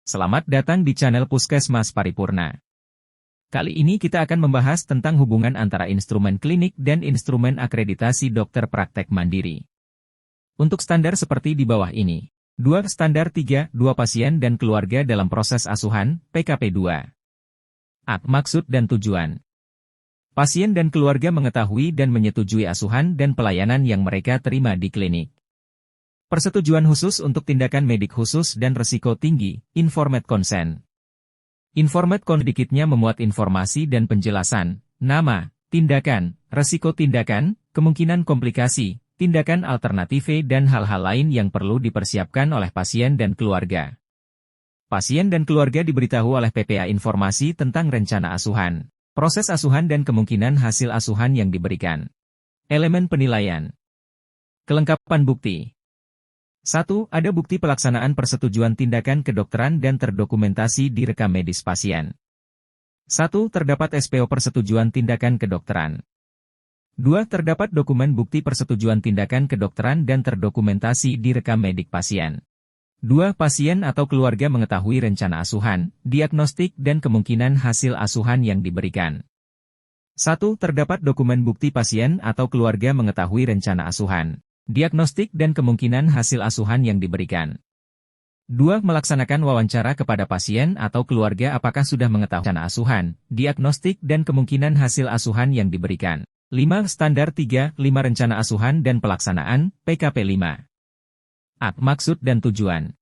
Selamat datang di channel Puskesmas Paripurna. Kali ini kita akan membahas tentang hubungan antara instrumen klinik dan instrumen akreditasi dokter praktek mandiri. Untuk standar seperti di bawah ini. 2 standar 3, 2 pasien dan keluarga dalam proses asuhan, PKP 2. Maksud dan tujuan. Pasien dan keluarga mengetahui dan menyetujui asuhan dan pelayanan yang mereka terima di klinik. Persetujuan khusus untuk tindakan medik khusus dan risiko tinggi, Informed Consent. Informed Consent sedikitnya memuat informasi dan penjelasan, nama, tindakan, risiko tindakan, kemungkinan komplikasi, tindakan alternatif dan hal-hal lain yang perlu dipersiapkan oleh pasien dan keluarga. Pasien dan keluarga diberitahu oleh PPA informasi tentang rencana asuhan, proses asuhan dan kemungkinan hasil asuhan yang diberikan. Elemen penilaian. Kelengkapan bukti. 1. Ada bukti pelaksanaan persetujuan tindakan kedokteran dan terdokumentasi di rekam medis pasien. 1. Terdapat SPO persetujuan tindakan kedokteran. 2. Terdapat dokumen bukti persetujuan tindakan kedokteran dan terdokumentasi di rekam medik pasien. 2. Pasien atau keluarga mengetahui rencana asuhan, diagnostik dan kemungkinan hasil asuhan yang diberikan. 1. Terdapat dokumen bukti pasien atau keluarga mengetahui rencana asuhan, diagnostik dan kemungkinan hasil asuhan yang diberikan. 2. Melaksanakan wawancara kepada pasien atau keluarga apakah sudah mengetahui rencana asuhan, diagnostik dan kemungkinan hasil asuhan yang diberikan. 5. Standar 3, 5 rencana asuhan dan pelaksanaan, PKP 5. Maksud dan tujuan.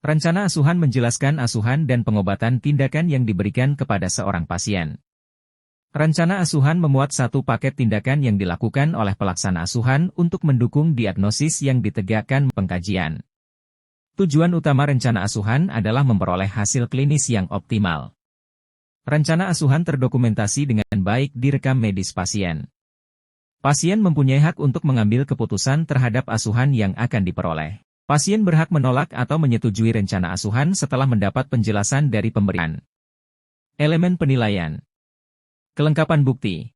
Rencana asuhan menjelaskan asuhan dan pengobatan tindakan yang diberikan kepada seorang pasien. Rencana asuhan memuat satu paket tindakan yang dilakukan oleh pelaksana asuhan untuk mendukung diagnosis yang ditegakkan pengkajian. Tujuan utama rencana asuhan adalah memperoleh hasil klinis yang optimal. Rencana asuhan terdokumentasi dengan baik di rekam medis pasien. Pasien mempunyai hak untuk mengambil keputusan terhadap asuhan yang akan diperoleh. Pasien berhak menolak atau menyetujui rencana asuhan setelah mendapat penjelasan dari pemberian. Elemen penilaian. Kelengkapan bukti.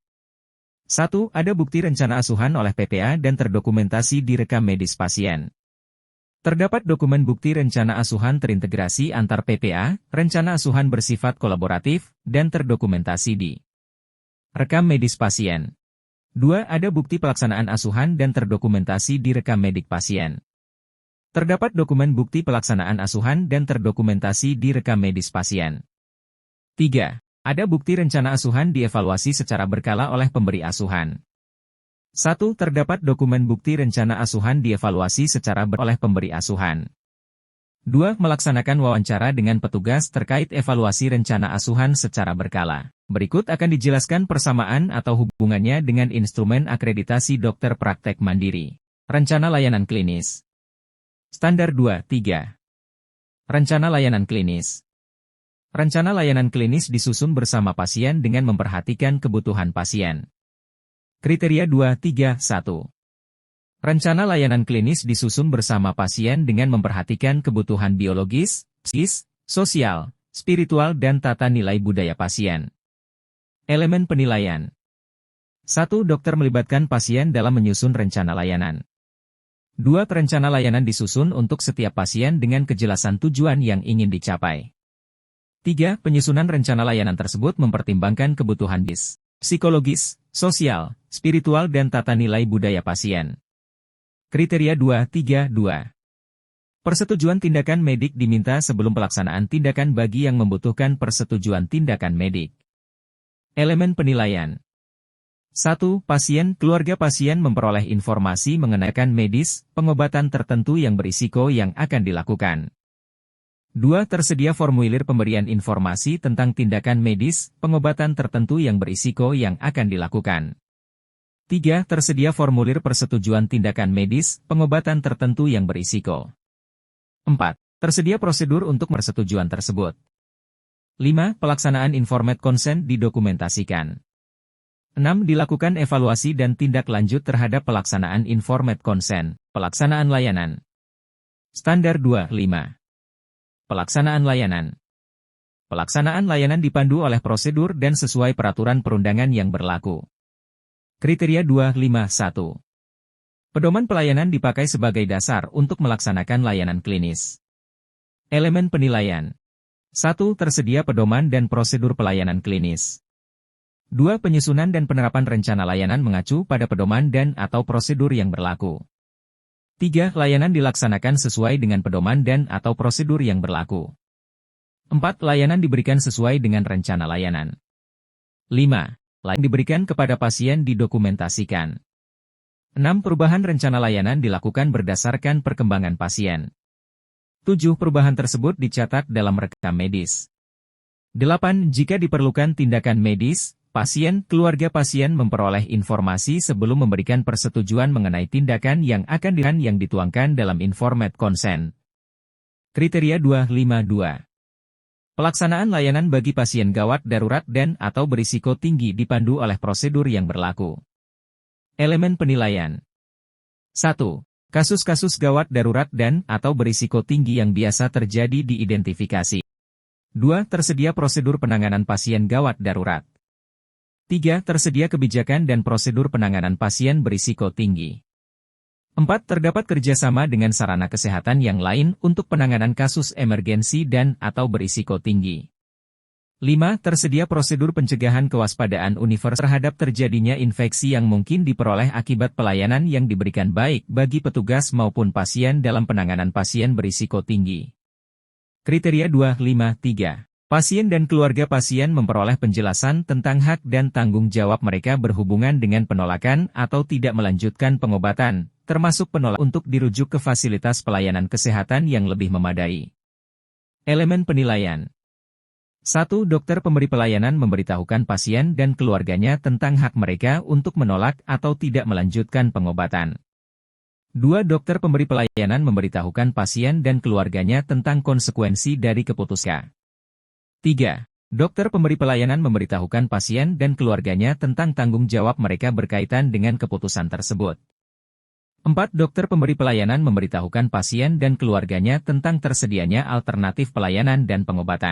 1. Ada bukti rencana asuhan oleh PPA dan terdokumentasi di rekam medis pasien. Terdapat dokumen bukti rencana asuhan terintegrasi antar PPA, rencana asuhan bersifat kolaboratif, dan terdokumentasi di rekam medis pasien. 2. Ada bukti pelaksanaan asuhan dan terdokumentasi di rekam medik pasien. Terdapat dokumen bukti pelaksanaan asuhan dan terdokumentasi di rekam medis pasien. 3. Ada bukti rencana asuhan dievaluasi secara berkala oleh pemberi asuhan. 1. Terdapat dokumen bukti rencana asuhan dievaluasi secara berkala oleh pemberi asuhan. 2. Melaksanakan wawancara dengan petugas terkait evaluasi rencana asuhan secara berkala. Berikut akan dijelaskan persamaan atau hubungannya dengan instrumen akreditasi dokter praktek mandiri. Rencana layanan klinis. Standar 2, 3. Rencana layanan klinis. Rencana layanan klinis disusun bersama pasien dengan memperhatikan kebutuhan pasien. Kriteria 2, 3, 1. Rencana layanan klinis disusun bersama pasien dengan memperhatikan kebutuhan biologis, psikis, sosial, spiritual dan tata nilai budaya pasien. Elemen penilaian. 1. Dokter melibatkan pasien dalam menyusun rencana layanan. 2. Rencana layanan disusun untuk setiap pasien dengan kejelasan tujuan yang ingin dicapai. 3. Penyusunan rencana layanan tersebut mempertimbangkan kebutuhan psikologis, sosial, spiritual dan tata nilai budaya pasien. Kriteria 2, 3, 2. Persetujuan tindakan medik diminta sebelum pelaksanaan tindakan bagi yang membutuhkan persetujuan tindakan medik. Elemen penilaian. 1. Pasien, keluarga pasien memperoleh informasi mengenai medis, pengobatan tertentu yang berisiko yang akan dilakukan. 2. Tersedia formulir pemberian informasi tentang tindakan medis, pengobatan tertentu yang berisiko yang akan dilakukan. 3. Tersedia formulir persetujuan tindakan medis, pengobatan tertentu yang berisiko. 4. Tersedia prosedur untuk persetujuan tersebut. 5. Pelaksanaan Informed Consent didokumentasikan. 6. Dilakukan evaluasi dan tindak lanjut terhadap pelaksanaan Informed Consent, pelaksanaan layanan. Standar 2, 5. Pelaksanaan layanan. Pelaksanaan layanan dipandu oleh prosedur dan sesuai peraturan perundangan yang berlaku. Kriteria 2, 5, 1. Pedoman pelayanan dipakai sebagai dasar untuk melaksanakan layanan klinis. Elemen penilaian. 1. Tersedia pedoman dan prosedur pelayanan klinis. 2. Penyusunan dan penerapan rencana layanan mengacu pada pedoman dan/atau prosedur yang berlaku. 3. Layanan dilaksanakan sesuai dengan pedoman dan/atau prosedur yang berlaku. 4. Layanan diberikan sesuai dengan rencana layanan. 5. Layanan diberikan kepada pasien didokumentasikan. 6. Perubahan rencana layanan dilakukan berdasarkan perkembangan pasien. 7. Perubahan tersebut dicatat dalam rekam medis. 8. Jika diperlukan tindakan medis, pasien, keluarga pasien memperoleh informasi sebelum memberikan persetujuan mengenai tindakan yang dituangkan dalam Informed Consent. Kriteria 252. Pelaksanaan layanan bagi pasien gawat darurat dan/atau berisiko tinggi dipandu oleh prosedur yang berlaku. Elemen penilaian. 1. Kasus-kasus gawat darurat dan/atau berisiko tinggi yang biasa terjadi diidentifikasi. 2. Tersedia prosedur penanganan pasien gawat darurat. 3. Tersedia kebijakan dan prosedur penanganan pasien berisiko tinggi. 4. Terdapat kerjasama dengan sarana kesehatan yang lain untuk penanganan kasus emergensi dan/atau berisiko tinggi. 5. Tersedia prosedur pencegahan kewaspadaan universal terhadap terjadinya infeksi yang mungkin diperoleh akibat pelayanan yang diberikan baik bagi petugas maupun pasien dalam penanganan pasien berisiko tinggi. Kriteria 253. Pasien dan keluarga pasien memperoleh penjelasan tentang hak dan tanggung jawab mereka berhubungan dengan penolakan atau tidak melanjutkan pengobatan, termasuk penolakan untuk dirujuk ke fasilitas pelayanan kesehatan yang lebih memadai. Elemen penilaian. 1. Dokter pemberi pelayanan memberitahukan pasien dan keluarganya tentang hak mereka untuk menolak atau tidak melanjutkan pengobatan. 2. Dokter pemberi pelayanan memberitahukan pasien dan keluarganya tentang konsekuensi dari keputusan. 3. Dokter pemberi pelayanan memberitahukan pasien dan keluarganya tentang tanggung jawab mereka berkaitan dengan keputusan tersebut. 4. Dokter pemberi pelayanan memberitahukan pasien dan keluarganya tentang tersedianya alternatif pelayanan dan pengobatan.